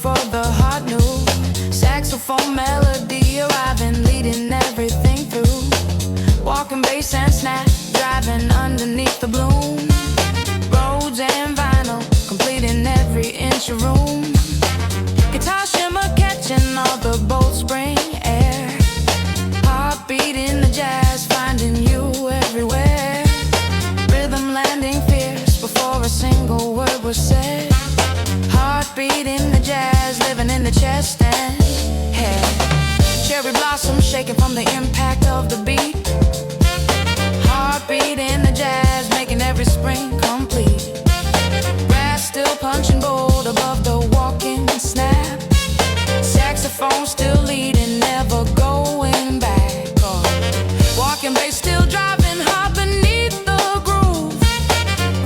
for the hot news. Saxophone melody arriving, leading everything through. Walking bass and snap, driving underneath the bloom. Roads and vinyl, completing every inch of room. Guitar shimmer catching all the bolt spring air. Heartbeat in the jazz, finding you everywhere. Rhythm landing fierce before a single word was said. Heartbeat in the jazz, living in the chest and head. Cherry blossom shaking from the impact of the beat. Heartbeat in the jazz, making every spring complete. Brass still punching bold above the walking snap. Saxophone still leading, never going back. Walking bass still driving hard beneath the groove.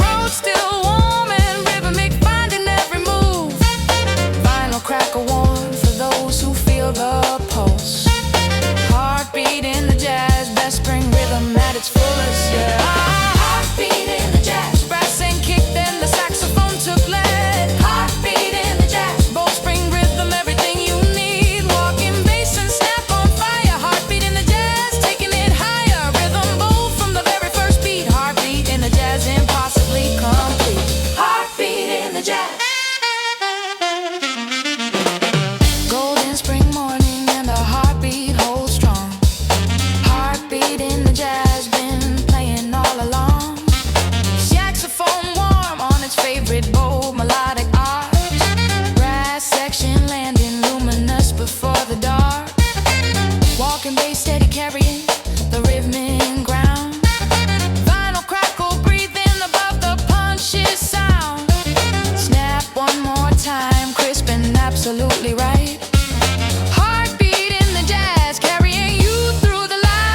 Road still warm and rhythmic, finding every move. Vinyl crackle warm for those who feel the pulse. Heartbeat in the jazz, best spring rhythm at its fullest, yeah. Heartbeat in the jazz, brass and kicked and the saxophone took lead. Heartbeat in the jazz, both spring rhythm, everything you need. Walking bass and snap on fire. Heartbeat in the jazz, taking it higher. Rhythm bold from the very first beat. Heartbeat in the jazz, impossibly complete. Heartbeat in the jazz. Golden spring morning and a heartbeat holds strong. Heartbeat in the jazz, been playing all along. Saxophone warm on its favorite bold melodic art. Brass section landing luminous before the dark. Walking bass steady carrying the rhythmic ground. Vinyl crackle breathing above the punch's sound. Snap one more time, crisp and absolutely right. Heartbeat in the jazz, carrying you through the light.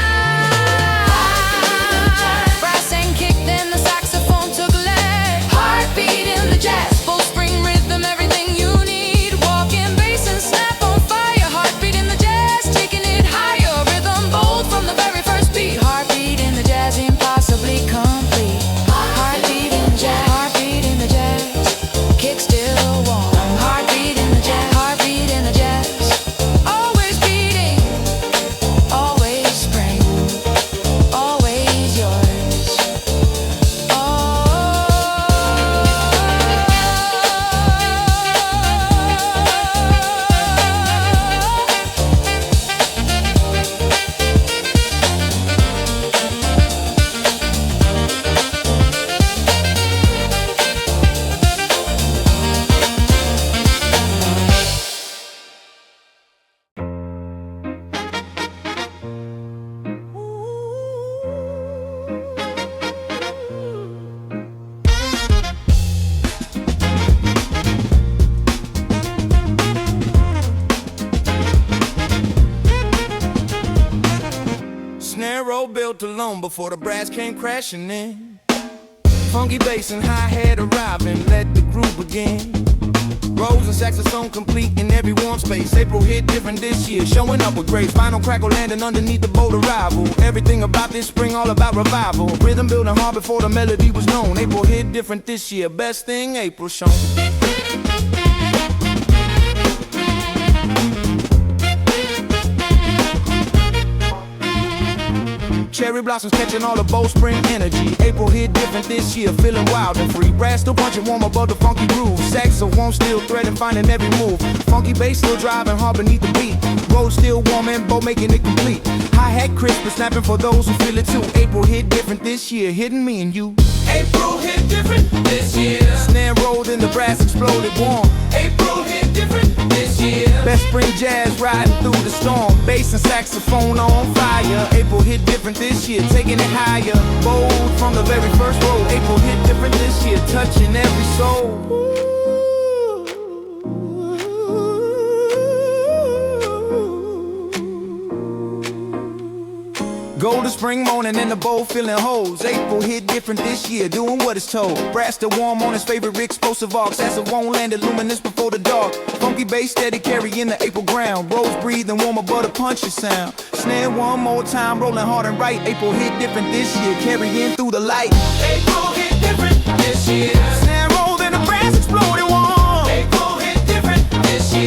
Brass and kick, then the saxophone took lead. Heartbeat in the jazz, full spring rhythm, everything you need. Walking bass and snap on fire. Heartbeat in the jazz, taking it higher. Rhythm bold from the very first beat. Heartbeat in the jazz, impossibly complete. Heartbeat in the jazz, heartbeat in the jazz, kick still warm. Heartbeat in the jazz, heartbeat in the jazz, always beating, always spring, always yours. Snare roll built alone before the brass came crashing in. Funky bass and hi-hat arriving, let the groove begin. Rolls and saxophone complete in every warm space. April hit different this year, showing up with grace. Final crackle landing underneath the boat arrival. Everything about this spring, all about revival. Rhythm building hard before the melody was known. April hit different this year, best thing April shown. Cherry blossoms catching all the bold spring energy. April hit different this year, feeling wild and free. Brass still punching warm above the funky groove. Saxophone still threading, finding every move. Funky bass still driving hard beneath the beat. Road still warm and bow making it complete. Hi-hat crisp and snapping for those who feel it too. April hit different this year, hitting me and you. April hit different this year. Snare rolled and the brass exploded warm. April hit different this year. Best spring jazz riding through the storm. Bass and saxophone on fire. April hit different this year, taking it higher. Bold from the very first row. April hit different this year, touching every soul. Golden spring morning and the bowl filling holes. April hit different this year, doing what it's told. Brass still warm on his favorite explosive arcs. Saxophone landed luminous before the dark. Funky bass steady carrying the April ground. Rose breathing warm above the punchy sound. Snare one more time, rolling hard and right. April hit different this year, carrying through the light. April hit different this year. Snare rolled and the brass exploded warm. April hit different this year.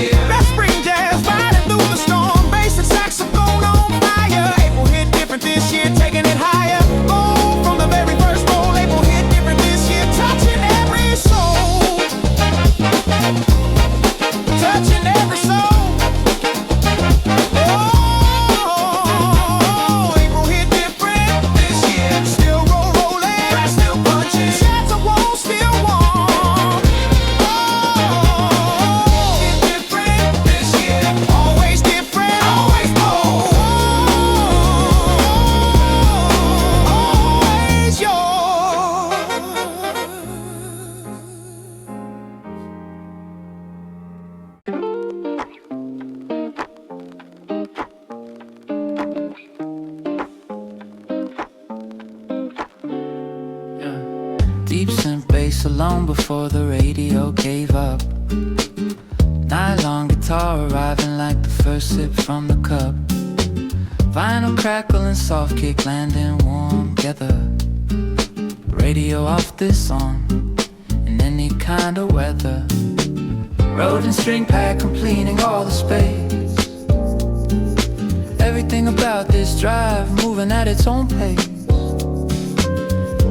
touching every soul. Oh, April hit different this year. Still rolling, back still punching. Shots of wall still warm. Oh, hit different this year. Always different, always bold. Always yours. Deep synth bass alone before the radio gave up. Nylon guitar arriving like the first sip from the cup. Vinyl crackling, soft kick landing warm together. Radio off this song in any kind of weather. Road and string pad completing all the space. Everything about this drive moving at its own pace.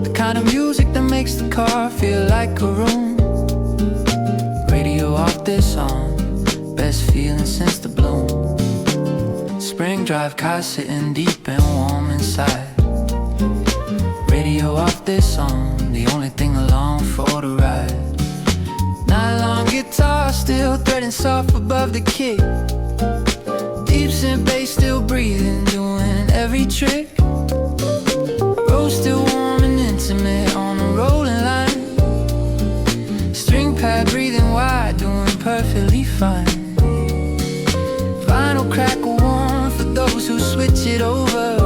The kind of music that makes the car feel like a room. Radio off this song, best feeling since the bloom. Spring drive car sitting deep and warm inside. Radio off this song, the only thing along for the ride. Nylon guitar still threading soft above the kick. Deep synth bass still breathing, doing every trick. Road still warm and intimate on a rolling line. String pad breathing wide, doing perfectly fine. Vinyl crackle warm for those who switch it over.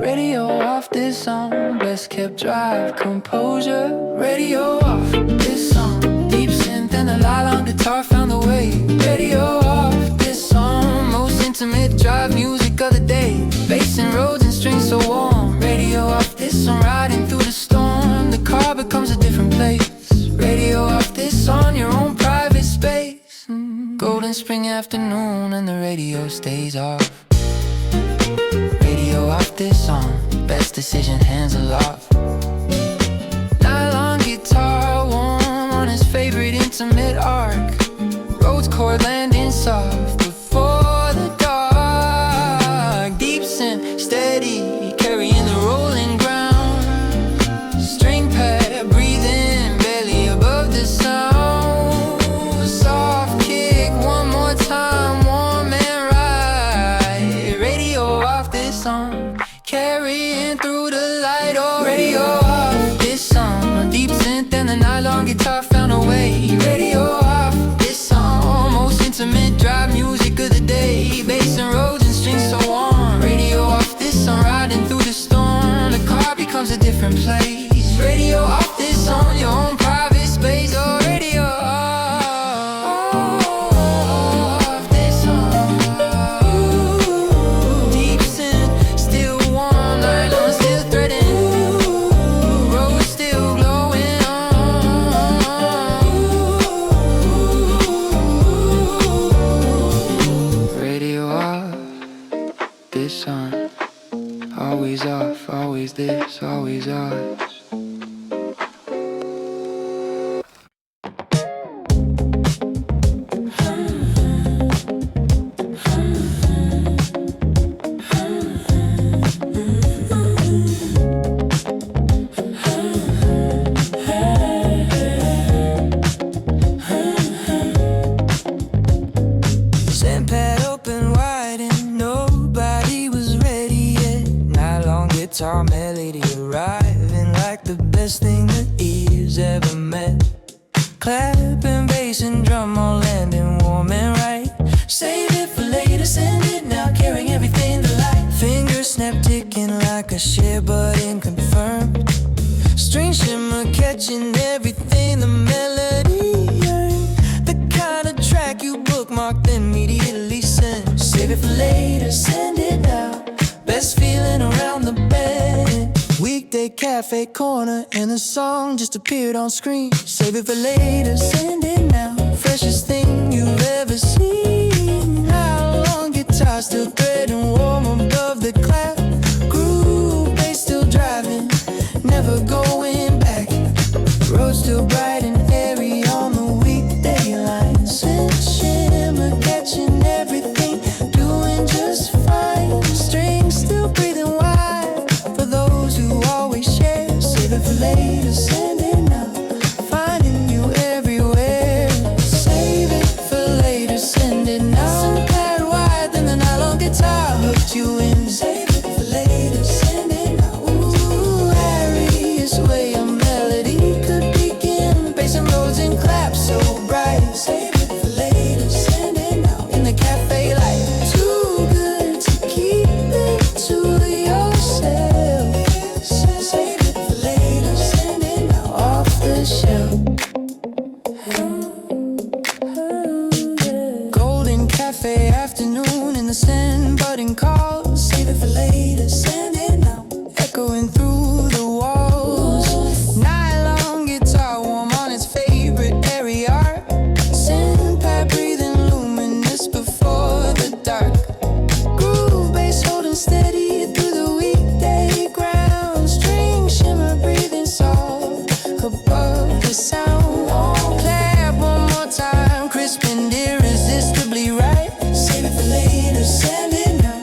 Radio off this song, best kept drive composure. Radio off this song, deep synth and the nylon guitar found the way. Radio off this song, most intimate drive music of the day. Bass and roads and strings so warm. Radio off this song, riding through the storm. The car becomes a different place. Radio off this on your own private space. Golden spring afternoon and the radio stays off. Radio off this song, best decision, hands aloft. Nylon guitar warm on his favorite intimate arc. Roads chord landing soft before the dark. Deep synth steady, carrying the rolling ground. String pad breathing barely above the sound. Soft kick one more time, warm and right. Radio off this song, carrying through the light. Oh, radio off this song, deep synth and the nylon guitar found a way. Radio off this song, most intimate drive music of the day. Bass and roads and strings so warm. Radio off this song, riding through the storm. The car becomes a different place. Radio off this song, your own private space. Oh, radio off this song. Deep synth, still warm, nylon still threading. Road still glowing on. Radio off this song, always off, always this, always ours. Sandpad open wide and nobody was ready yet. Nylon guitar melody arriving like the best thing that ears ever met. Clapping bass and drum all landing warm and right. Save it for later, send it now, carrying everything to life. Fingers snap ticking like a share button confirmed. String shimmer catching everything, the melody yearned. The kind of track you bookmark then immediately send. Save it for later, send it now, best feeling around the bed. Weekday cafe corner and the song just appeared on screen. Save it for later, send it now, freshest thing you've ever seen. How long guitar still threading warm above the clap. Groove bass still driving, never going back. Road still bright and airy on the week send button calls. Save it for later, send it now. Echoing through the walls. Nylon guitar warm on its favorite area. Send pad breathing luminous before the dark. Groove bass holding steady through the weekday ground. String shimmer breathing soft above the sound. Clap one more time, crisp and irresistibly right. Save it for later, send it now.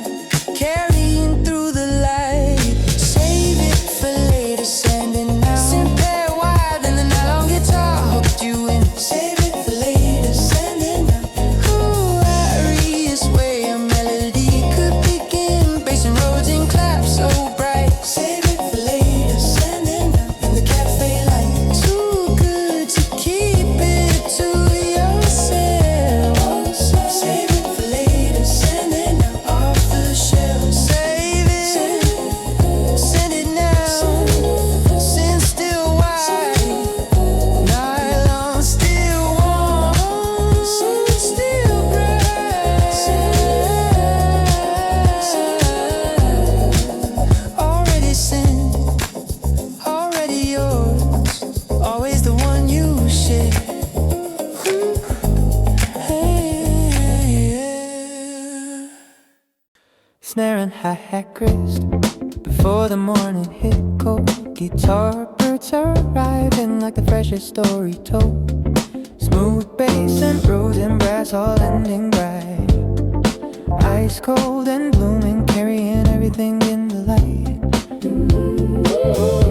Carrying through the light. Save it for later, send it now. Synth pair wide and the nylon guitar hooked you in. Save it for later, send it now. Ooh, Arias way a melody could begin. Bass and roads and claps so bright. Save it for later, send it now. In the cafe light, too good to keep it to yourself. Save it for later, send it now. Off the shelf. Save it, send it now. Send still wide. Nylon still warm. Still bright. Already sent, already yours. Always the one you share. Hey. Snare and hi-hat grist before the morning hit cold. Guitar birds arriving like the freshest story told. Smooth bass and rose and brass all ending bright. Ice cold and blooming, carrying everything in the light.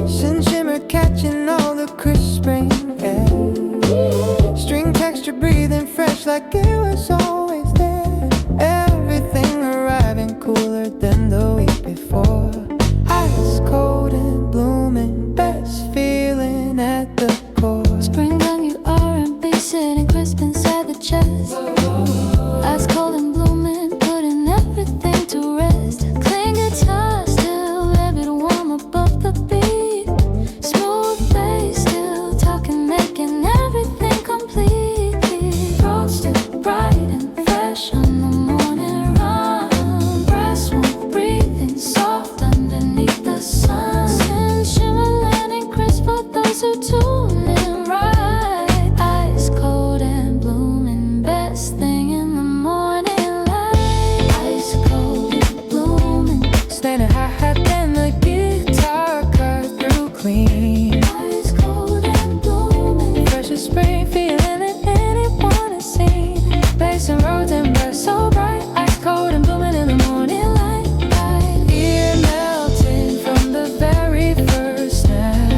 Sin shimmer catching all the crisp spring air. String texture breathing fresh like it was always there. Everything arriving cooler than the week before. Ice cold and blooming, best feeling at the core. Spring on you R&B sitting crisp inside the chest. Ice cold and blooming, putting everything to rest. Clean guitar still a bit warm above the beat. Smooth bass still talking, making everything complete. Roads still bright and fresh on the morning run. Brass one breathing soft underneath the sun. Sin shimmer landing crisp for those who tune in right. Ice cold and blooming, best thing in the morning light. Ice cold and blooming, Snare and hi-hat and the guitar cut through clean. ice cold and blooming. Fresh as spring, feeling that anyone has seen. Bass and roads and brass so bright. Ice cold and blooming in the morning light. Ear melting from the very first snap.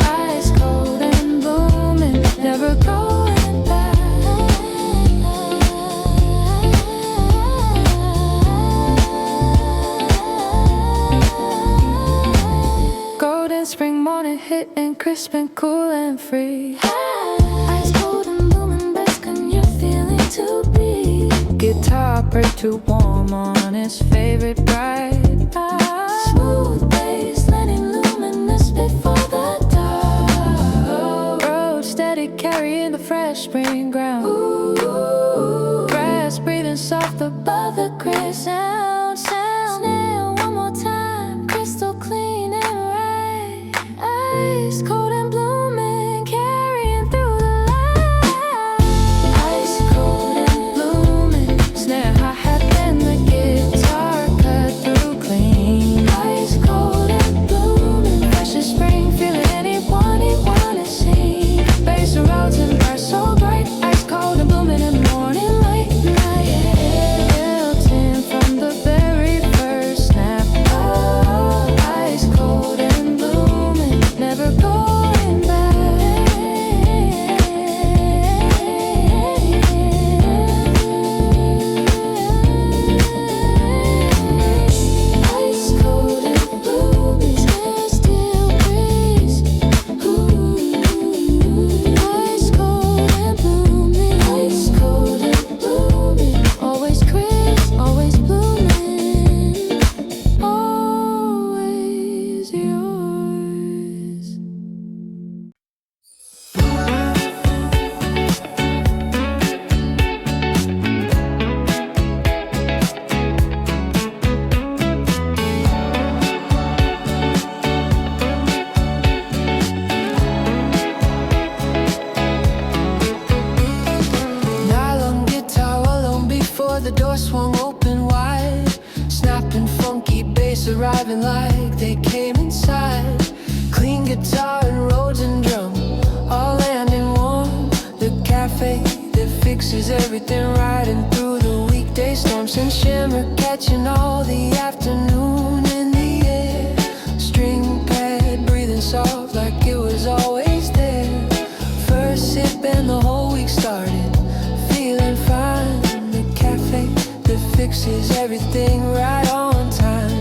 Ice cold and blooming, never going back. Golden spring morning hitting crisp and cool and free. Ice cold and blooming, best can you feeling to be? Guitar bird too warm on his favorite bright. Smooth bass landing luminous before the dark. Road steady carrying the fresh spring ground. Brass breathing soft above the crisp sound. Snare one more time, crystal clean and right. Ice cold and blooming, carrying through the light. Ice cold and blooming, snare hi-hat and the guitar cut through clean. Ice cold and blooming, Fresh as spring, feeling anyone has seen. Bass and roads and brass so bright. Ice cold and blooming in the morning light. Melting from the door swung open wide, snapping funky bass arriving like they came inside. Clean guitar and Rhodes and drum, all landing warm. The cafe that fixes everything, riding through the weekday storms and shimmer, catching all the afternoon in the air. String pad breathing soft like it was always there. First sip and the whole week started, feeling fine. The cafe that fixes everything right on time.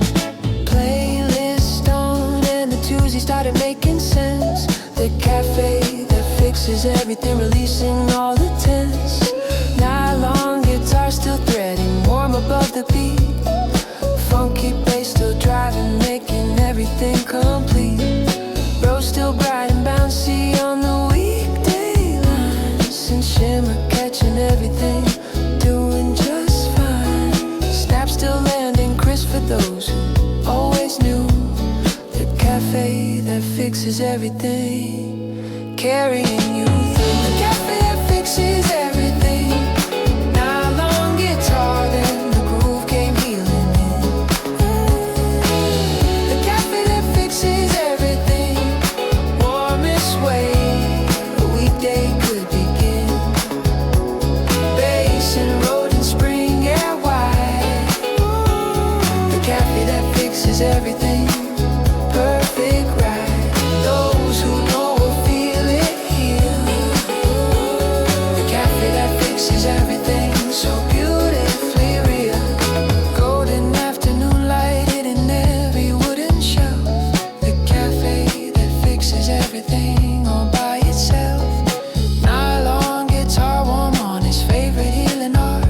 Playlist on and the Tuesday started making sense. The cafe that fixes everything, releasing all the tense. Nylon guitar still threading, warm above the beat. Funky bass still driving, making everything complete. Rose still bright and bouncy on the weekday lines, and shimmer catching everything, doing just fine. Snap still landing crisp for those who always knew. The cafe that fixes everything, carrying you through. The cafe that fixes everything. Nylon guitar, then the groove came healing in. The cafe that fixes everything, warmest way a weekday could begin. Bass and road and spring air wide. The cafe that fixes everything, perfect ride. Those who know will feel it here. The cafe that fixes everything, so beautifully real. Golden afternoon light hitting every wooden shelf. The cafe that fixes everything all by itself. Nylon guitar warm on his favorite healing art.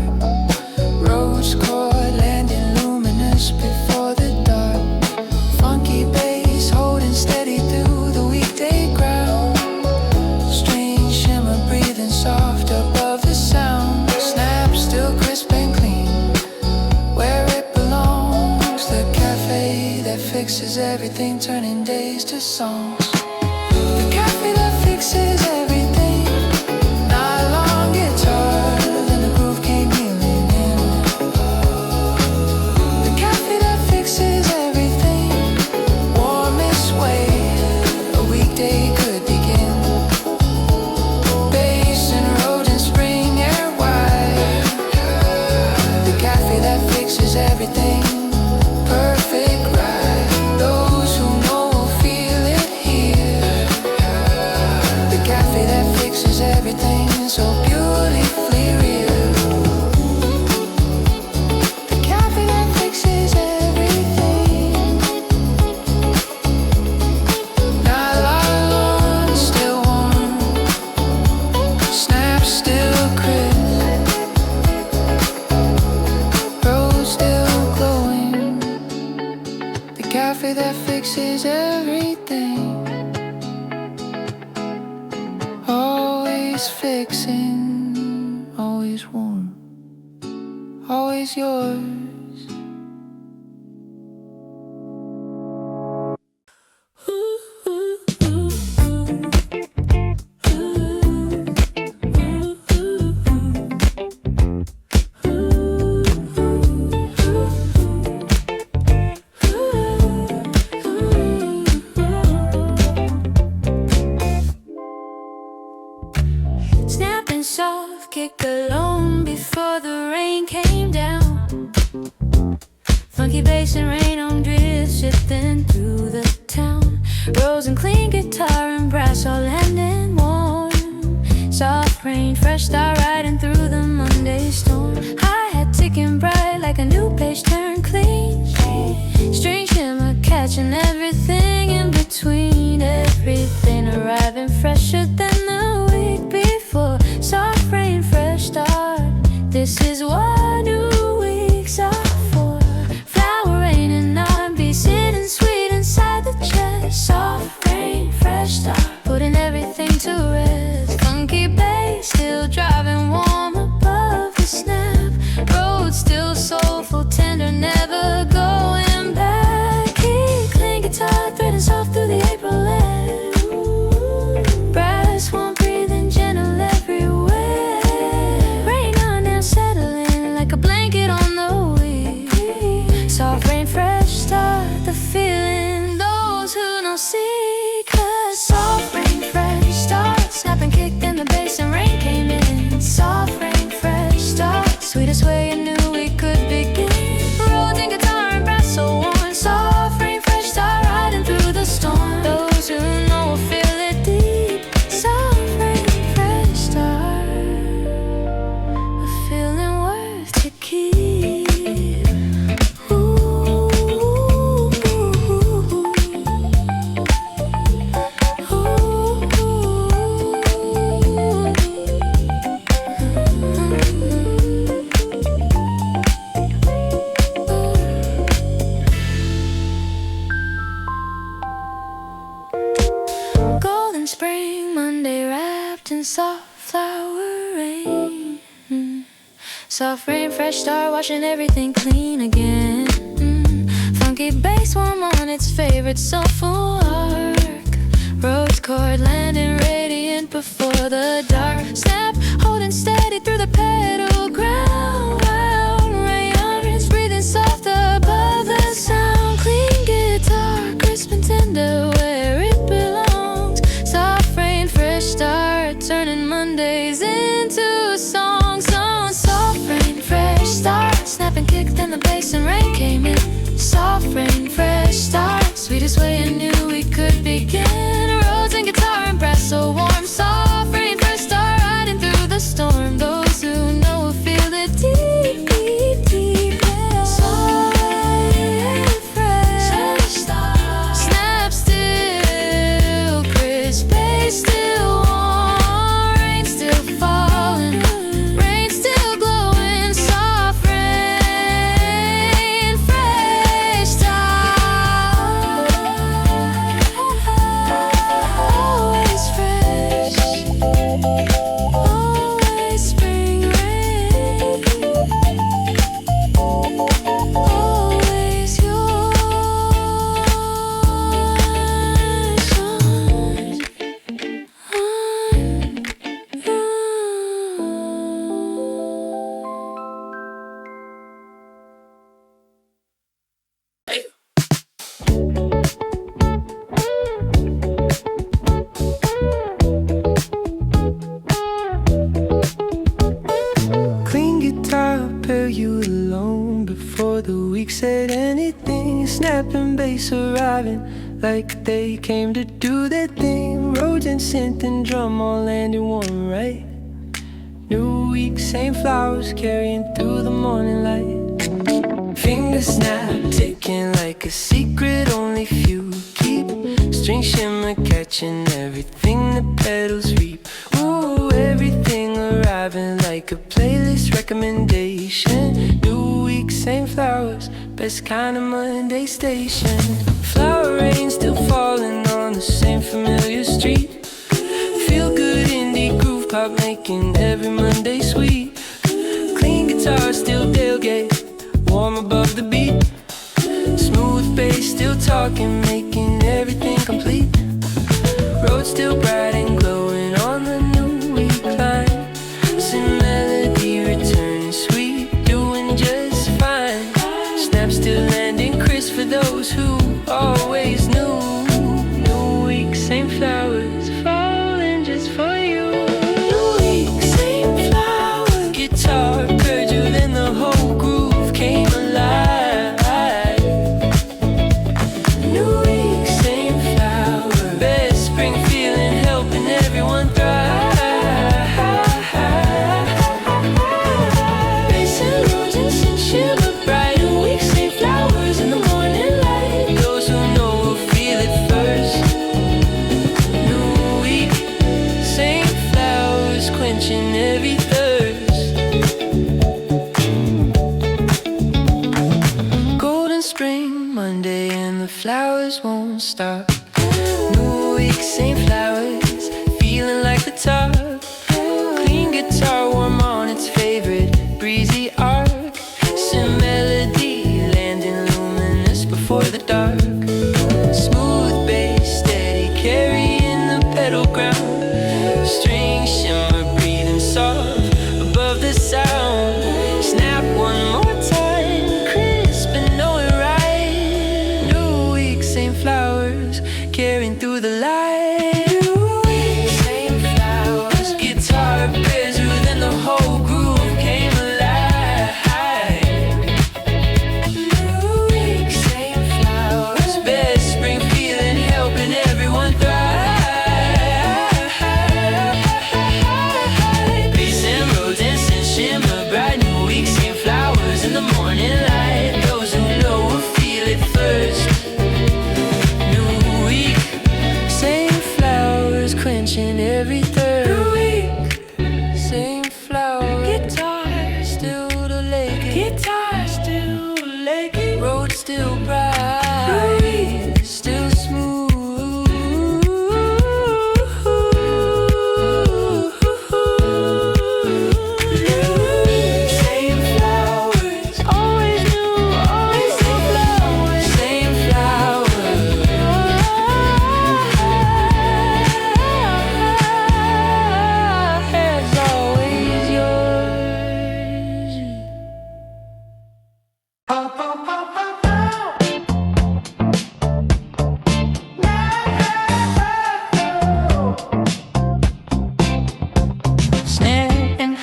Rose chord landing luminous before the dark. Funky bass holding steady through the weekday ground. Strange shimmer breathing soft above the sound. Snap still crisp and clean, where it belongs. The cafe that fixes everything, turning days to songs. The cafe that fixes everything. Nylon guitar, then the groove came healing in. The cafe that fixes everything, warmest way a weekday could begin. Bass and road and spring air wide. The cafe that fixes everything, perfect ride. Those who know will feel it here. The cafe that fixes everything, so beautifully real. The cafe that fixes everything. Nylon still warm, snap still crisp, rose still glowing. The cafe that fixes everything, always fixing, always warm, always yours. Snapping soft, kick alone before the rain came down. Funky bass and rain on drift, shifting through the town. Rose and clean guitar and brass all landing warm. Soft rain, fresh start riding through the Monday storm. Hi-hat ticking bright like a new page turned clean. String shimmer catching everything in between. Everything arriving fresher than the week before. Soft rain, fresh start. This is what new weeks are for. Flower rain and R&B sitting sweet inside the chest. Soft rain, fresh start, putting everything to rest. Funky bass still driving warm above the snap. Road still soulful, tender, never going back. Key, clean guitar, threading soft through the April air. Brass Soft rain, fresh start, washing everything clean again. Funky bass, warm on its favorite soulful arc. Rose chord, landing radiant before the dark. Snap, holding steady through the pedal ground. Rayon rinse, breathing soft above the sound. Clean guitar, crisp and tender where it belongs. Soft rain, fresh start, turning Mondays into songs. Soft rain, fresh start, snapping kick, then the bass and rain came in. Soft rain, fresh start, sweetest way I knew we could begin. Roads and guitar and brass so warm. Soft rain, fresh start, riding through the storm. Those who know will feel it deep, deep, deep. Yeah. Soft rain, fresh start, snap still, crisp bass still warm. Rain still falling, rain still glowing. Soft rain, fresh start, always fresh, always spring rain, always Clean guitar, pair you alone before the week said anything. Snapping bass arriving like they came to do their thing. Roads and synth and drum all landing one right. New week, same flowers carrying through the morning light. Finger snap, ticking like a secret only few keep. String shimmer catching everything the pedals reap. Ooh, everything arriving like a playlist recommendation. New week, same flowers, best kind of Monday station. Flower rain still falling on the same familiar street. Feel good indie groove pop making every Monday sweet. Clean guitar still tailgate, warm above the beat. Smooth bass still talking, making everything complete. Road still bright and glowing on the new week line. Sing melody returning sweet, doing just fine. Snap still landing crisp for those who always knew. New week, same flowers falling just for you. New week, same flowers. Guitar purred you, then the whole groove came alive. New week, same flowers. Best spring feeling, helping everyone thrive. Bass and roads and synth shimmer bright. New week, same flowers in the morning light. Those who know will feel it first. New week, same flowers quenching every thirst. Golden spring Monday and the flowers won't stop. New week, same flowers, feeling like the top. Clean guitar warm on its favorite breezy arc. Some melody landing luminous before the dark. Smooth bass steady carrying the pedal ground. String shimmer breathing soft above the sound. Snap one more time, crisp and know it right. New week, same flowers carrying through the light.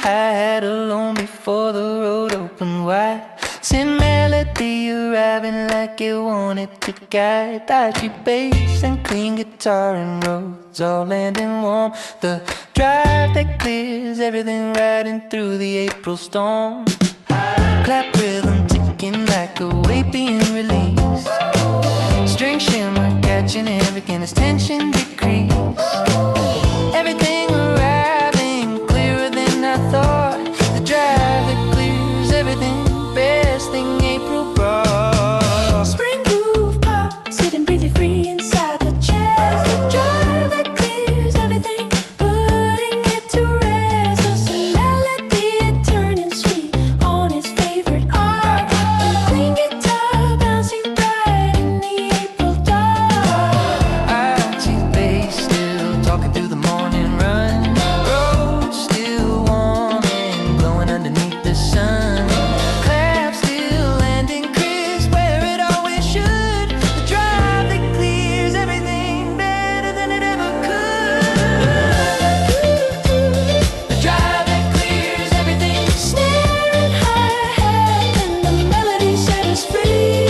hi-hat alone before the road opened wide. Send melody arriving like it wanted to guide. Dodgy bass and clean guitar and roads all landing warm. The drive that clears everything riding through the April storm. Clap rhythm ticking like a weight being released. String shimmer catching everything as tension decrease. Everything arriving clearer than I thought. The drive that clears everything, best thing April brought. Spring groove pop, sitting breathing free inside the chest. The drive that clears everything, putting it to rest. Just a melody turning sweet on its favorite art. The clean guitar bouncing bright in the April dark. I see bass still talking through the morning run. Road still warm and glowing underneath the sun. Clap still landing crisp where it always should. The drive that clears everything better than it ever could. The drive that clears everything, snare and hi-hat, and the melody set us free.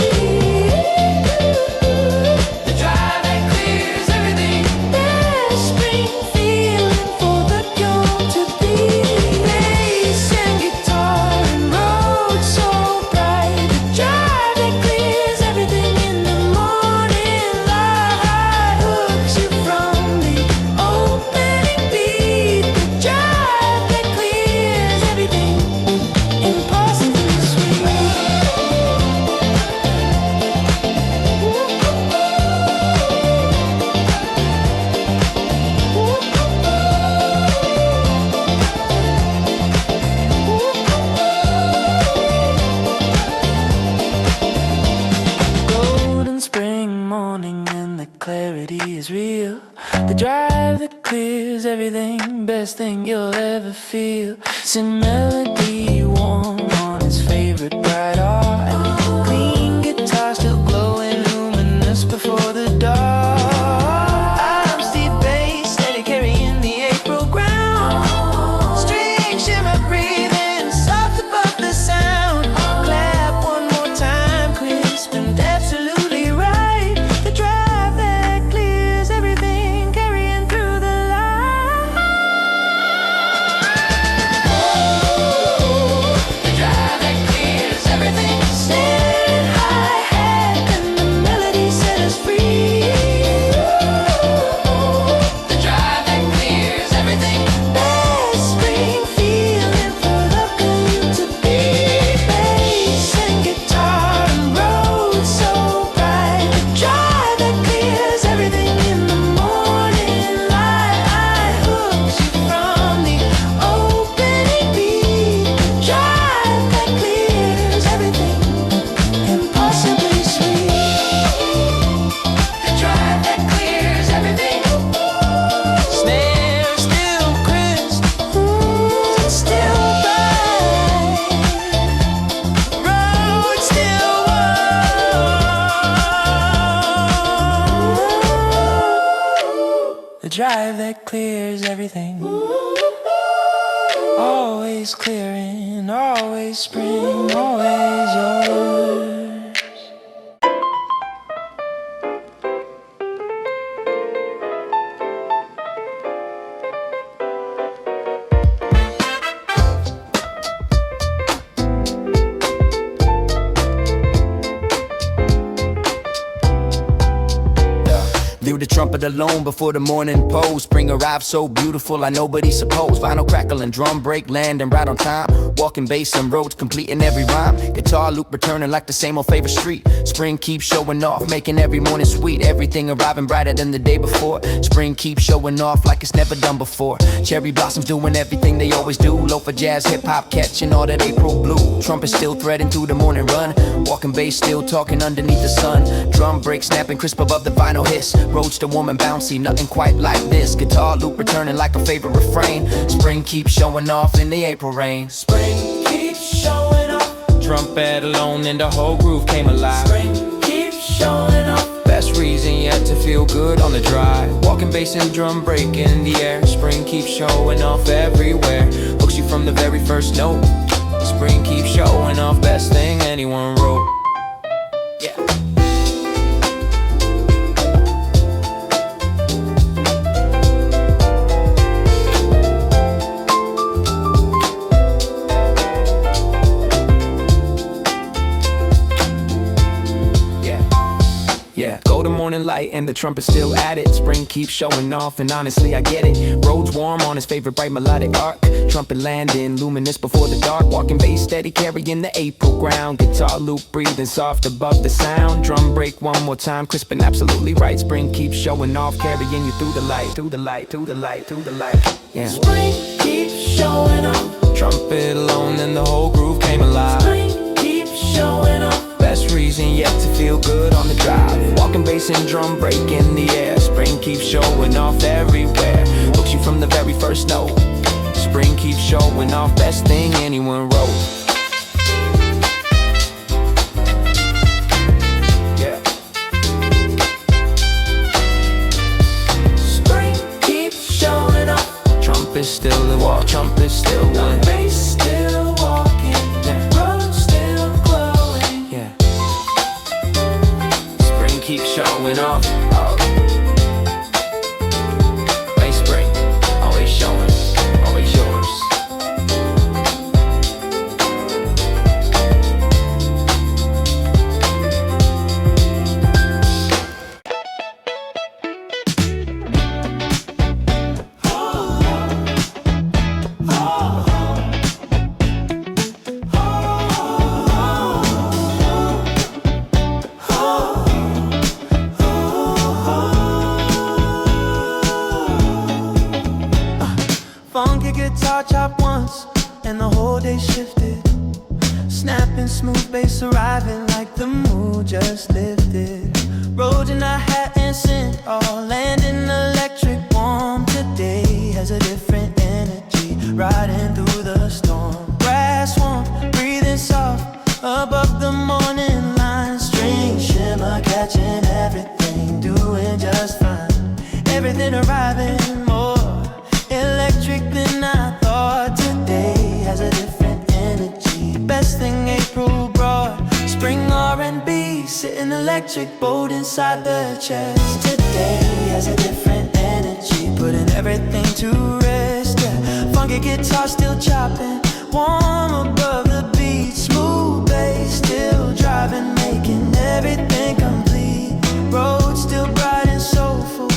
The drive that clears everything. There's spring feeling for the young to be. Bass and guitar and road so bright. The drive that clears everything in the morning light. Hooks you from the opening beat. The drive that clears everything, impossibly sweet. Golden spring morning and the clarity is real. The drive that clears everything, best thing you'll ever feel. Send melody warm on his favorite bright art. And clean guitar still glowing luminous before the dark. I'm Steve Bass, steady carrying the April ground. String shimmer breathing soft above the sound. Clap one more time, crisp and absolutely right. The drive that clears everything, carrying through the light. The drive that clears everything. Snare and hi-hat, and the melody set us free. The drive that clears everything. Best spring feeling for the commute to be. Bass and guitar and road so bright. The drive that clears everything in the morning light. Hooks you from the opening beat. The drive that clears everything, impossibly sweet. The drive that clears everything. Snare still crisp, Still bright. road still warm. The drive that clears everything. Always clearing, always spring, always yours. Leave the trumpet alone before the morning pose. Spring arrived so beautiful, I nobody supposed. Vinyl crackling, drum break, landing right on time. Walking bass and roads, completing every rhyme. Guitar loop returning like the same old favorite street. Spring keeps showing off, making every morning sweet. Everything arriving brighter than the day before. Spring keeps showing off like it's never done before. Cherry blossoms doing everything they always do. Loafer jazz, hip-hop catching all that April blue. Trumpet still threading through the morning run. Walking bass still talking underneath the sun. Drum break snapping crisp above the vinyl hiss. Roadster woman bouncy, nothing quite like this. Guitar loop returning like a favorite refrain. Spring keeps showing off in the April rain. Spring keeps showing up. Trumpet alone and the whole groove came alive. Spring keeps showing up. Best reason yet to feel good on the drive. Walking bass and drum break in the air. Spring keeps showing off everywhere. Hooks you from the very first note. Spring keeps showing off, best thing anyone wrote. Yeah. Yeah, golden morning light and the trumpet still at it. Spring keeps showing off and honestly I get it. Roads warm on his favorite bright melodic arc. Trumpet landing, luminous before the dark. Walking bass steady, carrying the April ground. Guitar loop breathing soft above the sound. Drum break one more time, crisp and absolutely right. Spring keeps showing off, carrying you through the light. Through the light, through the light, through the light. Yeah. Spring keeps showing off. Trumpet alone and the whole groove came alive. Spring keeps showing off. Best reason yet to feel good on the drive. Walking bass and drum break in the air. Spring keeps showing off everywhere. Hooks you from the very first note. Spring keeps showing off, best thing anyone wrote. Yeah. Spring keeps showing off. Trumpet still the walk, trumpet still one. Bass still walking, road still glowing. Yeah. Spring keeps showing off. Oh. Hey spring, always showing, always yours. Funky guitar chop once, and the whole day shifted. Snapping smooth bass arriving like the mood just lifted. Rode in a hat and scent, all landing electric warm. Today has a different energy, riding through the storm. Grass warm, breathing soft, above the morning line. String shimmer catching everything, doing just fine. Everything arriving more electric than I thought. Today has a different energy, best thing April brought. Spring R&B, sitting electric, bolt inside the chest. Today has a different energy, putting everything to rest. Yeah. Funky guitar still chopping, warm above the beat. Smooth bass still driving, making everything complete. Road still bright and soulful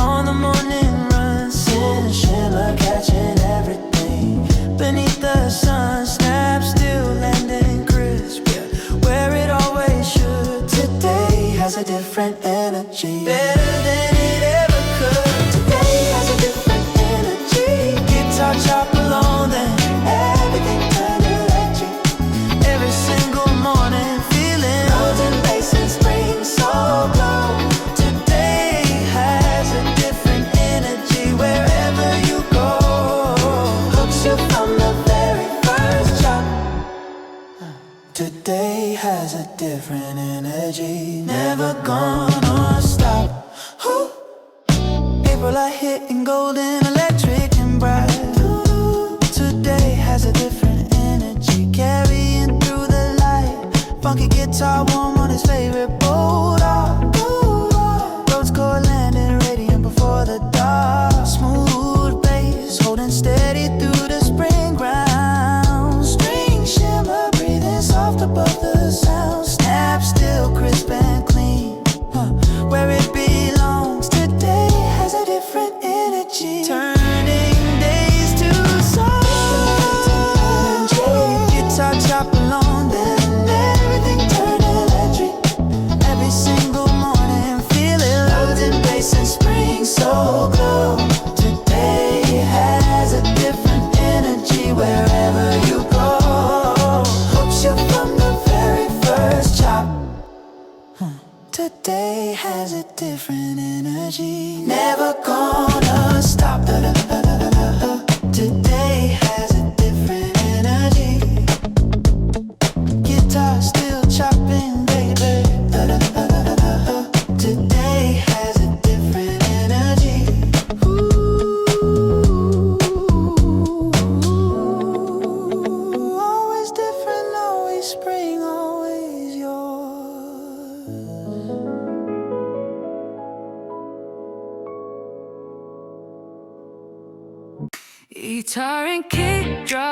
on the morning run. Sin shimmer catching everything beneath the sun. Snap still landing crisp, yeah, where it always should. Today has a different energy, better than it ever could. Today has a different energy. Guitar chop alone, then everything turned electric. Every single morning feeling roads and bass and spring so glow. Today has a different energy wherever you go. Hooks you from the very first chop. Today has a different energy, never gonna stop. Ooh. April I hit in golden, electric and bright. Today has a different energy, carrying through the light. Funky guitar warm on his favorite boat. Roads core landing, radiant before the dark. Smooth bass holding steady through the spring ground. String shimmer breathing soft above the sound. Snap still crisp and clean, where it belongs. Today has a different energy, turning days to songs. Guitar chop alone, then everything turned electric. Every single morning feeling loads and bass and spring so glow. Today has a different energy wherever you go. Hooks you from the very first chop. Today has a different energy, never gonna stop. Today has a different energy. Guitar still chopping, baby. Today has a different energy. Ooh.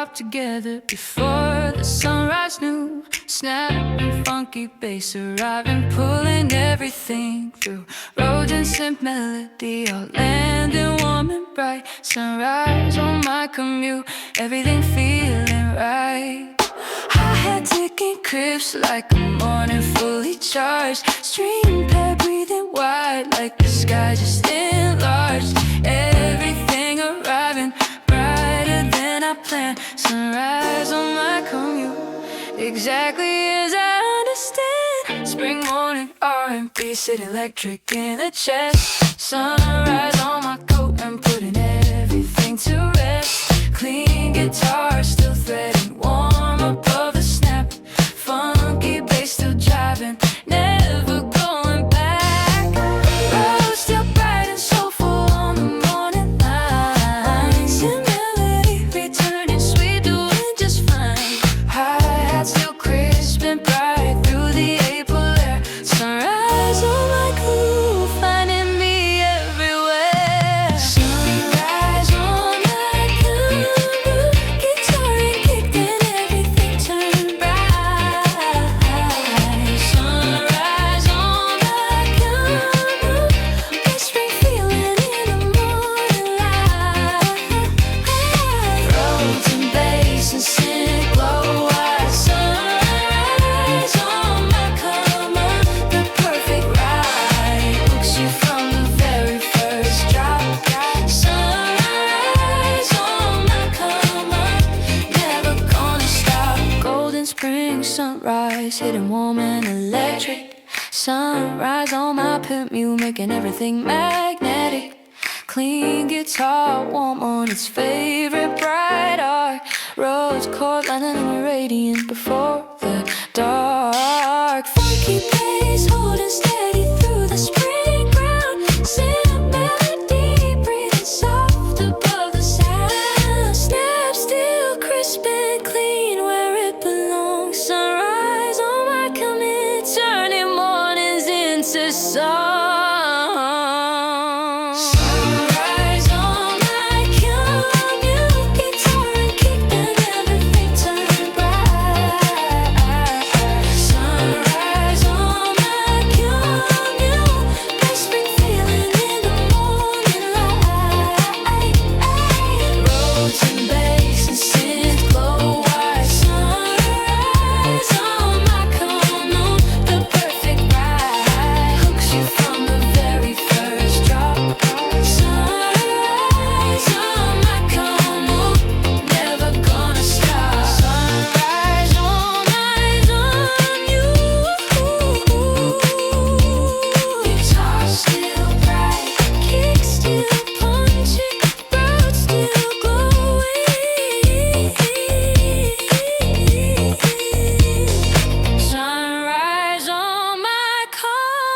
drop together before the sunrise new. Snap and funky bass arriving, pulling everything through. Roads and synth melody all landing warm and bright. Sunrise on my commute, everything feeling right. Hi-hat ticking crisp like a morning fully charged. Stream pad breathing wide like the sky just enlarged. Everything arriving brighter than I planned. Sunrise on my commute, exactly as I understand. Spring morning R&B, sit electric in the chest. Sunrise on my coat and putting everything to rest. Clean guitar still threading warm above the snap. Funky bass still driving, never going back. Rose still bright and soulful on the morning lines. And melody returning sweet, doing just fine. Hi-hat still crisp and bright through the April air. Sunrise on my groove, finding me everywhere. Sunrise on my commute, guitar and kick and everything turned bright. Sunrise on my commute, that spring feeling in the morning light. Roads and bass and synth glow wide. Sunrise on my commute, the perfect ride. Hooks you from the very first drop. Sunrise on my commute, never gonna stop. Golden spring sunrise, hitting warm and electric. Sunrise on my commute, making everything magnetic. Clean guitar, warm on its favorite bright art. Rose chord lining and radiant before the dark. Funky bass holding steady through the spring ground. Synth melody breathing soft above the sound. Snap still crisp and clean where it belongs. Sunrise on my commute, turning mornings into songs. Sunrise on my commute, guitar and kick and everything turned bright. Sunrise on my commute, that spring feeling in the morning light. Roads and bass and synth glow wide. Sunrise on my commute, the perfect ride. Hooks you from the very first drop. Sunrise on my commute, never gonna stop. Sunrise on my commute, guitar still bright, kick still punching, road still glowing. Sunrise on my commute,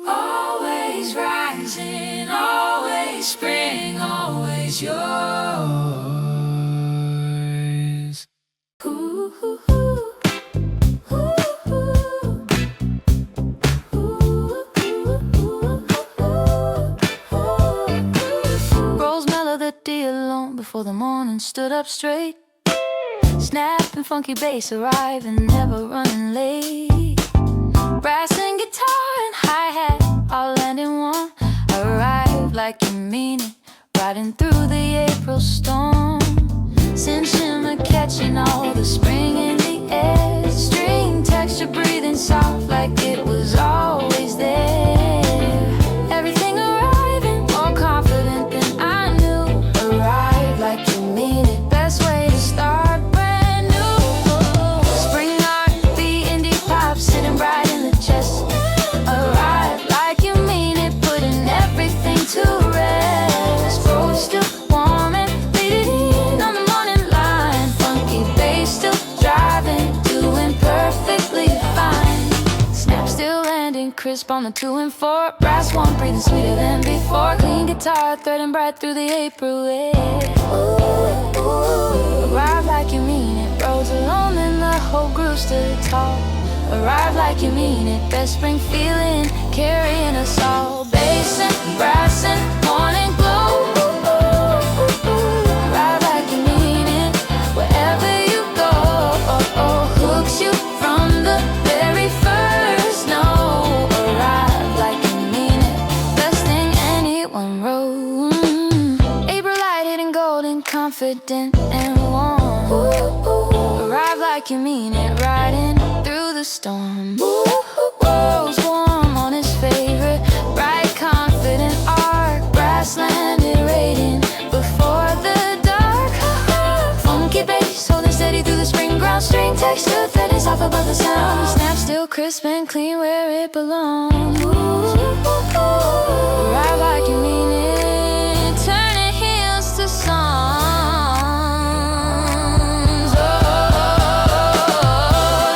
always rising, always spring, always yours. Ooh, ooh, ooh. Rose melody alone before the morning stood up straight. Snapping funky bass arriving, never running late. Brass and guitar and hi-hat all landing one. Arrive like you mean it, riding through the April storm. Sin shimmer catching all the spring in the air. String texture breathing soft like it was always there. Everything arriving more confident than I knew. Arrive like you mean it, best way to start brand new. Spring R&B, indie pop, sitting bright in the chest. Arrive like you mean it, putting everything to rest. Road still warm and bleeding on the morning line. Funky bass still driving, doing perfectly fine. Snap still landing crisp on the 2 and 4. Brass one breathing sweeter than before. Clean guitar threading bright through the April air. Ooh, ooh. Arrive like you mean it, roads alone and the whole groove stood tall. Arrive like you mean it, best spring feeling carrying us all. Bass and brass and morning glow. morning, confident and warm. Arrive like you mean it, riding through the storm. Rose warm on his favorite, bright, confident arc. Brass landed, radiant before the dark. Funky bass holding steady through the spring ground. String texture, thread is off above the sound. Snap still crisp and clean where it belongs. Ride like you mean it, turning heels to songs. Oh,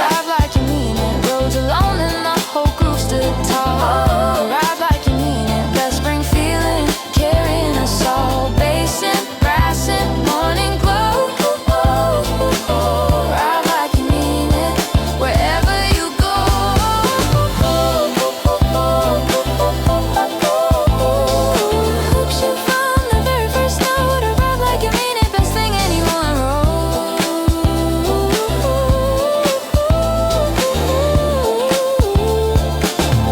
ride like you mean it, roads alone and the whole group stood tall. Ride like you mean it, that spring feeling carrying us all. Bass and brass and morning glow. Ride like you mean it, wherever you go. Hooks you from the very first note. Ride like you mean it, best thing anyone wrote.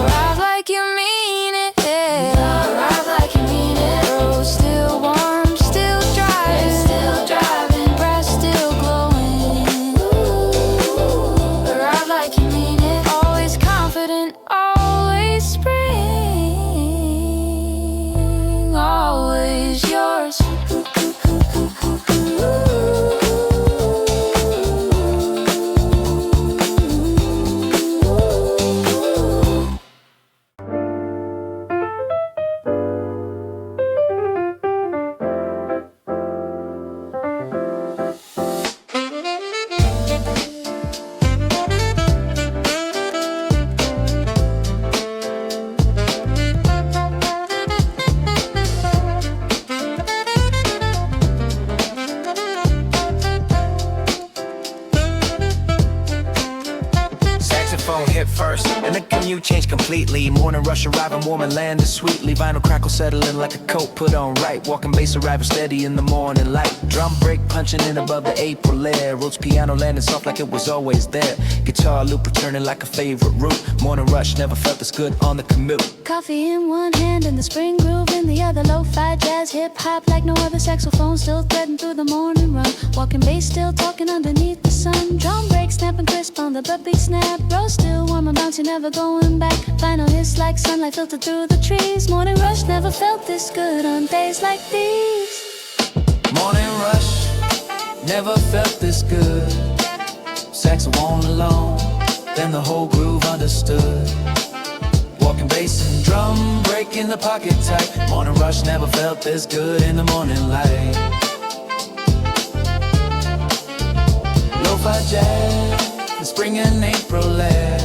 Ride like you mean it, yeah. Ride like you mean it. Road still warm, still driving, brass still glowing. Ride like you mean it. Always confident, always spring, always yours. Saxophone hit first, and the commute changed completely. Morning rush arriving warm and landing sweetly. Vinyl crackle settling like a coat put on right. Walking bass arriving steady in the morning light. Drum break punching in above the April air. Rhodes piano landing soft like it was always there. Guitar loop returning like a favorite route. Morning rush never felt this good on the commute. Coffee in one hand and the spring groove in the other. Lo-fi jazz hip-hop like no other. Saxophone still threading through the morning run. Walking bass still talking underneath the sun. Drum break snapping crisp on the beat snap. Roll still warm and bouncy, never going back. Vinyl hits like sunlight filtered through the trees. Morning rush never felt this good on days like these. Morning rush never felt this good. Saxophone alone, then the whole groove understood. Walking bass and drum break in the pocket tight. Morning rush never felt this good in the morning light. Lo-fi jazz, the spring and April air.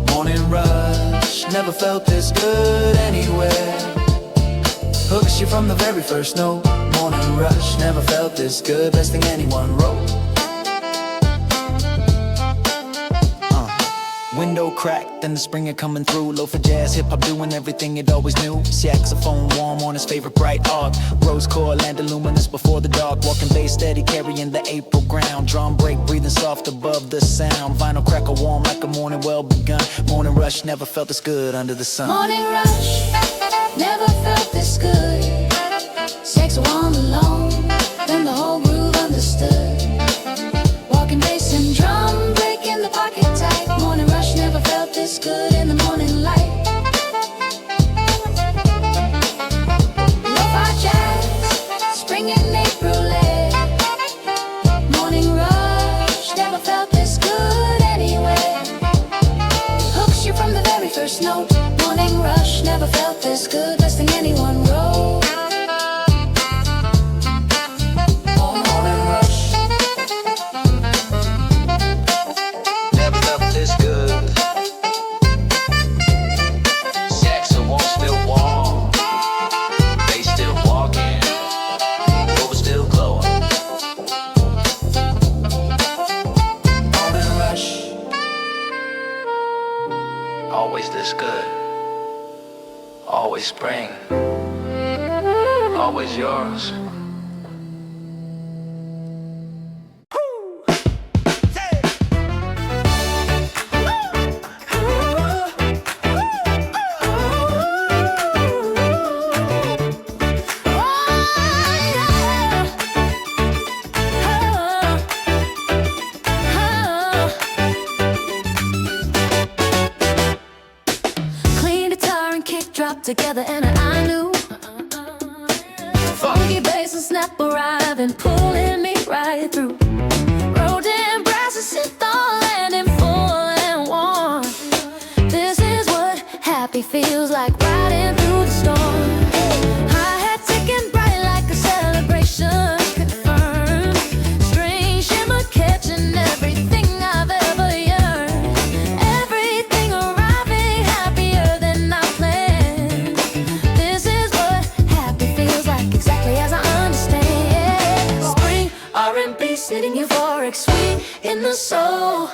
Morning rush never felt this good anywhere. Hooks you from the very first note. Morning rush never felt this good, best thing anyone wrote. Window cracked, then the spring coming through. Lo-fi jazz, hip-hop doing everything it always knew. Saxophone warm on his favorite bright arc. Rose core landed luminous before the dark. Walking bass steady, carrying the April ground. Drum break, breathing soft above the sound. Vinyl crackle warm like a morning well begun. Morning rush never felt this good under the sun. Morning rush never felt this good. Saxophone alone, then the whole groove understood. Walking bass and drum break in the pocket tight. Morning rush never felt this good in the morning light. Lo-fi jazz, spring and April air. Morning rush never felt this good anywhere. Hooks you from the very first note. Morning rush never felt this good, best thing anyone wrote. Morning rush never felt this good. Saxophone still warm, bass still walking, rover still glowing. Morning rush, always this good. Always spring, always yours. together and I knew funky bass and snap arriving, pulling me right through. Rolled in brass and synth all landing full and warm. This is what happy feels like, riding through the storm. Hi-hat ticking bright like a celebration, confirmed. String shimmer catching everything I've ever yearned. Everything arriving happier than I planned. This is what happy feels like, exactly as I understand. Spring R&B sitting euphoric, sweet in the soul.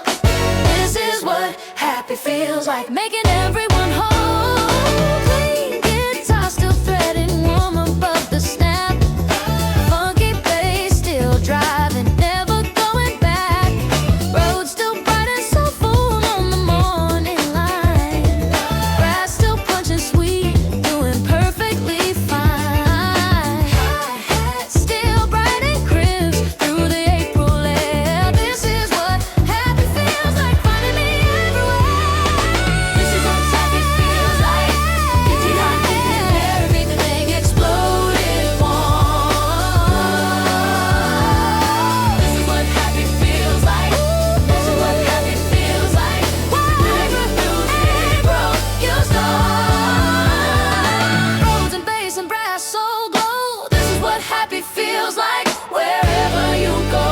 This is what happy feels like, making everyone whole. Clean guitar still threading warm above the snap. Funky bass still driving, never going back. Road still bright and soulful on the morning line. Brass still punching sweet, doing perfectly fine. Hi-hat still bright and crisp through the April air. This is what happy feels like, finding me everywhere. This is what happy feels like. If you got me there, everything exploded warm. This is what happy feels like. This is what happy feels like. Wherever music broke, you start. Roads and bass and brass soul glow. This is what happy feels like, wherever you go.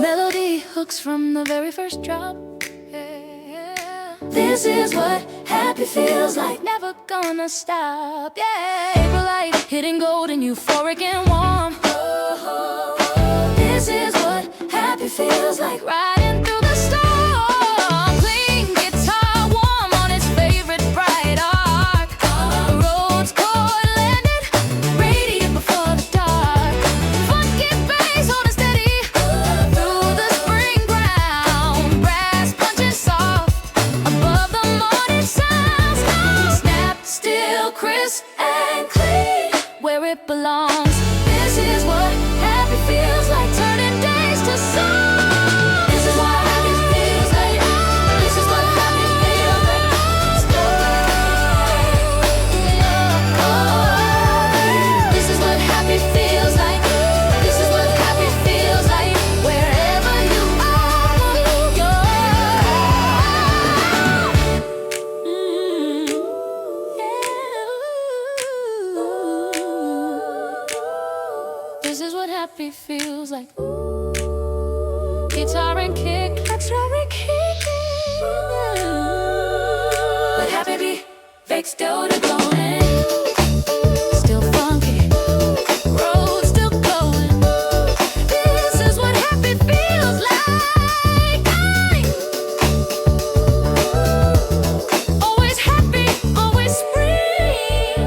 Melody hooks from the very first drop. This is what happy feels like, never gonna stop. Yeah, April light hitting golden, euphoric and warm. This is what happy feels like, riding through the storm. Clean guitar warm on its favorite bright arc. Roads chord landed, radiant before the dark. Funky bass holding steady through the spring ground. Brass punching soft above the morning sounds. Snap still crisp and clean, where it belongs. This is what happy feels like, turning days to songs. This is what happy feels like. This is what happy feels like. This is what happy feels like. This is what happy feels like, wherever you are. This is what happy feels like. Guitar and kick, guitar and kick. But happy be fake, still the glowing, still funky, road still glowing. This is what happy feels like. Always happy, always spring,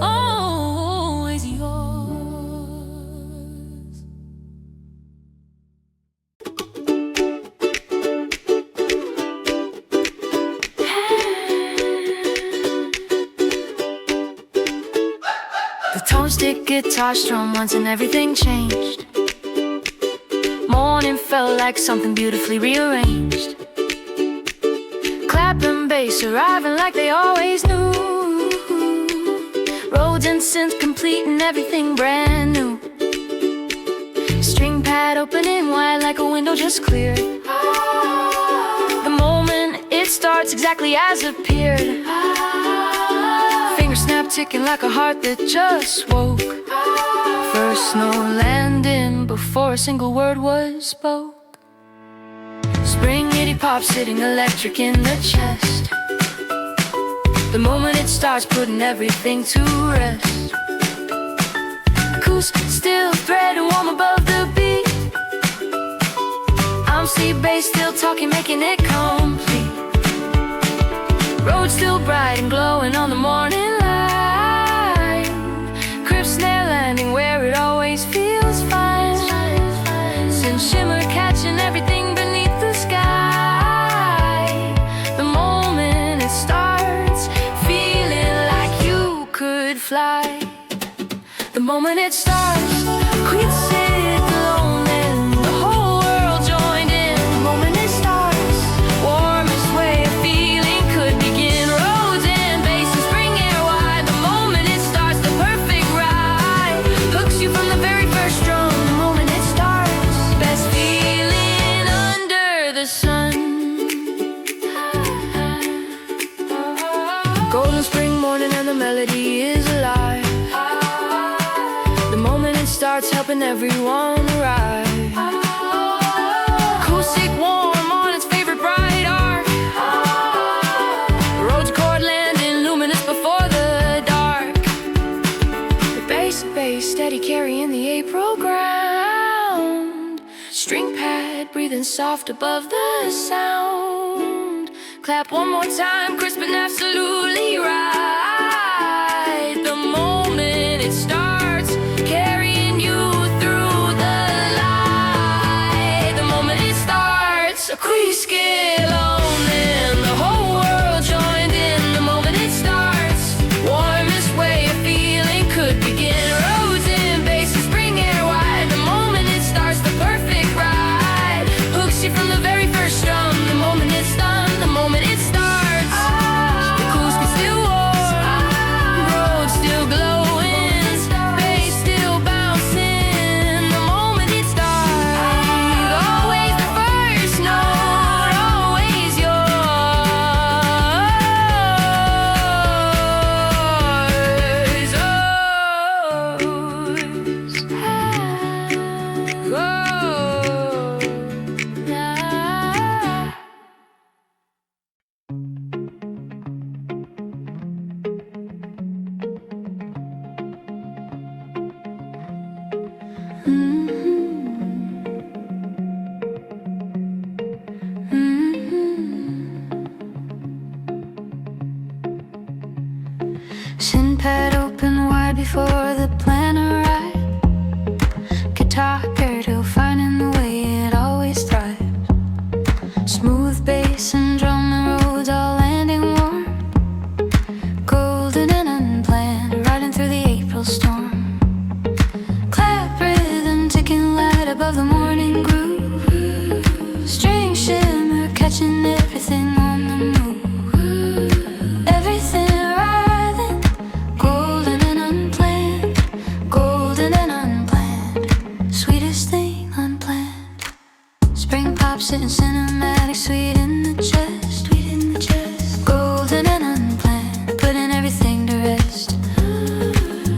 always yours. The tone stick guitar strum once and everything changed. Morning felt like something beautifully rearranged. Clap and bass arriving like they always knew. Roads and synth complete and everything brand new. String pad opening wide like a window just cleared. The moment it starts exactly as appeared. Finger snap ticking like a heart that just woke. First snow landing before a single word was spoke. Spring itty pop sitting electric in the chest. The moment it starts putting everything to rest. Acoustic still thread warm above the beat. I'm sleep bass still talking, making it complete. Road still bright and glowing on the morning light. Crisp snare landing where it always feels fine. Since shimmer catching everything beneath the sky. The moment it starts feeling like you could fly. moment it starts, we'd sit alone and the whole world joined in. The moment it starts, warmest way of feeling could begin. Roads and basins, spring air wide. The moment it starts, the perfect ride hooks you from the very first drum. The moment it starts, best feeling under the sun. Golden spring morning and the melody is alive. The moment it starts, helping everyone arrive. Acoustic warm on its favorite bright arc. Roads chord landing luminous before the dark. The bass steady carrying the April ground. String pad breathing soft above the sound. Clap one more time, crisp and absolutely right. The moment it starts, carrying you through the light. The moment it starts, a quick alone and the whole world joined in. The moment it starts, warmest way of feeling could begin. Roads and basins, spring air wide. The moment it starts, the perfect ride hooks you from the very first strum. The moment it's done, the moment it starts, the cool speed still warm, road still glowing, bass still bouncing. The moment it starts, always the first note, always Shin pad open wide before the plan arrived. Guitar paired, he'll find in the way it always thrives. Smooth bass and drum and roads all landing warm. Golden and unplanned, riding through the April storm. Clap rhythm ticking light above the morning groove. String shimmer catching everything on the move. Everything writhing, golden and unplanned, golden and unplanned, sweetest thing unplanned. Spring pop sitting cinematic, sweet in the chest, sweet in the chest. Golden and unplanned, putting everything to rest.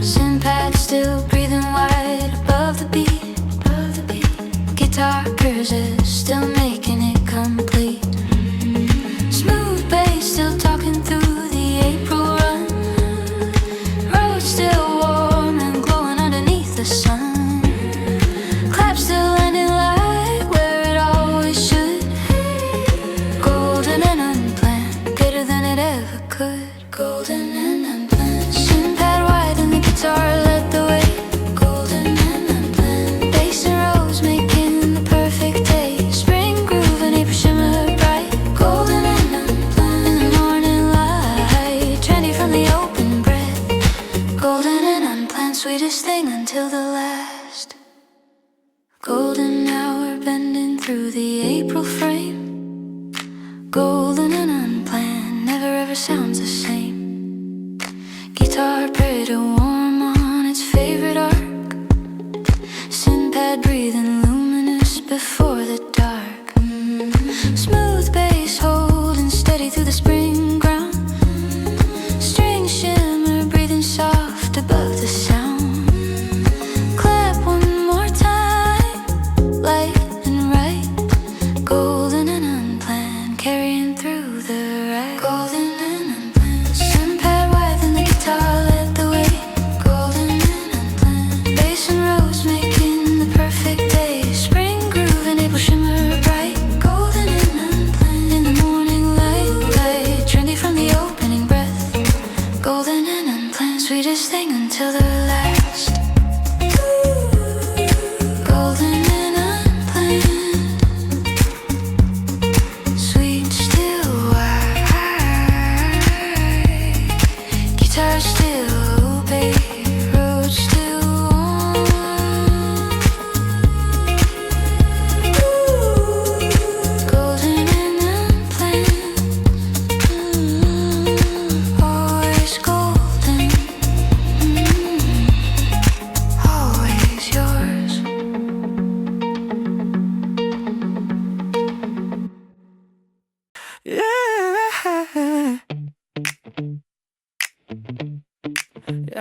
Syn pad still breathing wide above the beat, above the beat. Guitar curses still making it complete. Smooth bass still talking through the April run. Road still warm and glowing underneath the sun. Clap still landing light where it always should. Golden and unplanned, greater than it ever could. Golden and unplanned. Shin pad wide and the guitar led the way. Golden and unplanned. Bass and roads making the perfect day. Spring grooving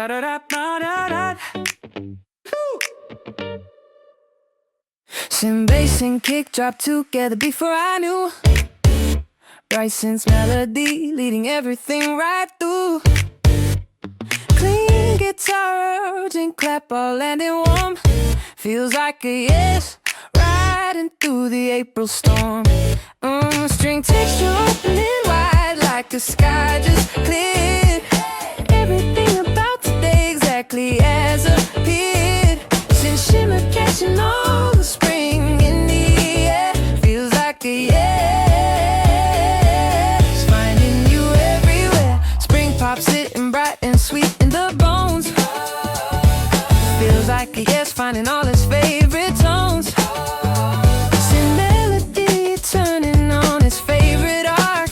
Ba-da-da-ba-da-da. Syn bass and kick drop together before I knew. Bryson's melody leading everything right through. Clean guitar, urgent clap, all landing warm. Feels like a yes, riding through the April storm. String texture opening wide like the sky just cleared. Everything about today exactly as appeared. Since shimmer catching all the spring in the air. Feels like a yes, finding you everywhere. Spring pop sitting bright and sweet in the bones. Feels like a yes, finding all his favorite tones. Syn melody turning on his favorite arc.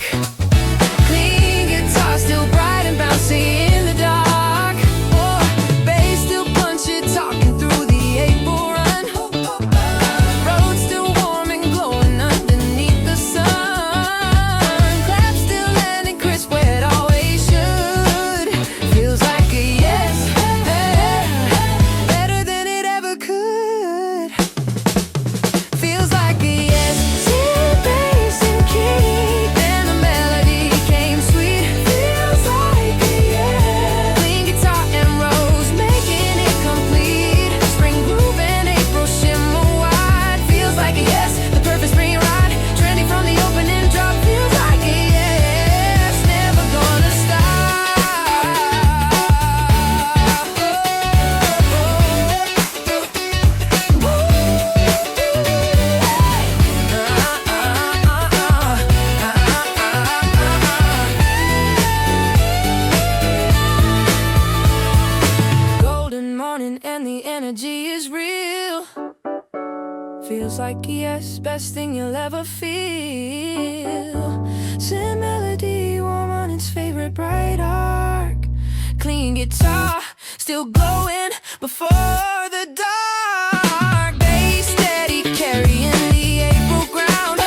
Clean guitar still bright and bouncy in the dark. Oh, bass still punch it, talking through the April run. Road still warm and glowing underneath the sun. Clap still landing crisp where it always should. Feels like a yes, better than it ever could. Feels like a yes. Syn bass and kick, then the melody came sweet. Feels like a yes. Clean guitar and rose, making it complete. Spring groove and April shimmer wide. Feels like a yes, the perfect spring ride. Trendy from the opening drop. Feels like a yes, never gonna stop. Golden morning and the energy is real. Feels like a yes, best thing you'll ever feel. Syn melody warm on its favorite bright arc. Clean guitar still glowing before the dark. Bass steady carrying the April ground.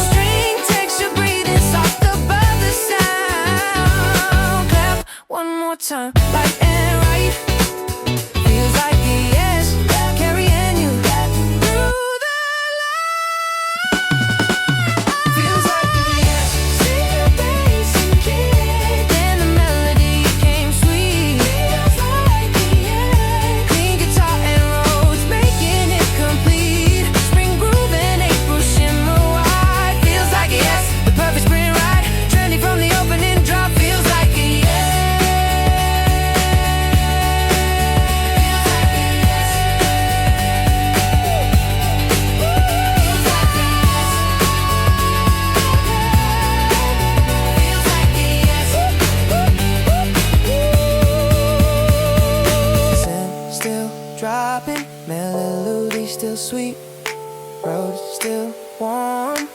String texture breathing soft above the sound. Clap one more time, light and right. Feels like a yes, carrying you through the light. Feels like a yes. Syn bass and kick, then the melody came sweet. Feels like a yes. Clean guitar and rose, making it complete. Spring groove and April shimmer wide. Feels like a yes, the perfect spring ride. Trendy from the opening drop. Feels like a yes. Syn still dropping, melody still sweet, road still warm.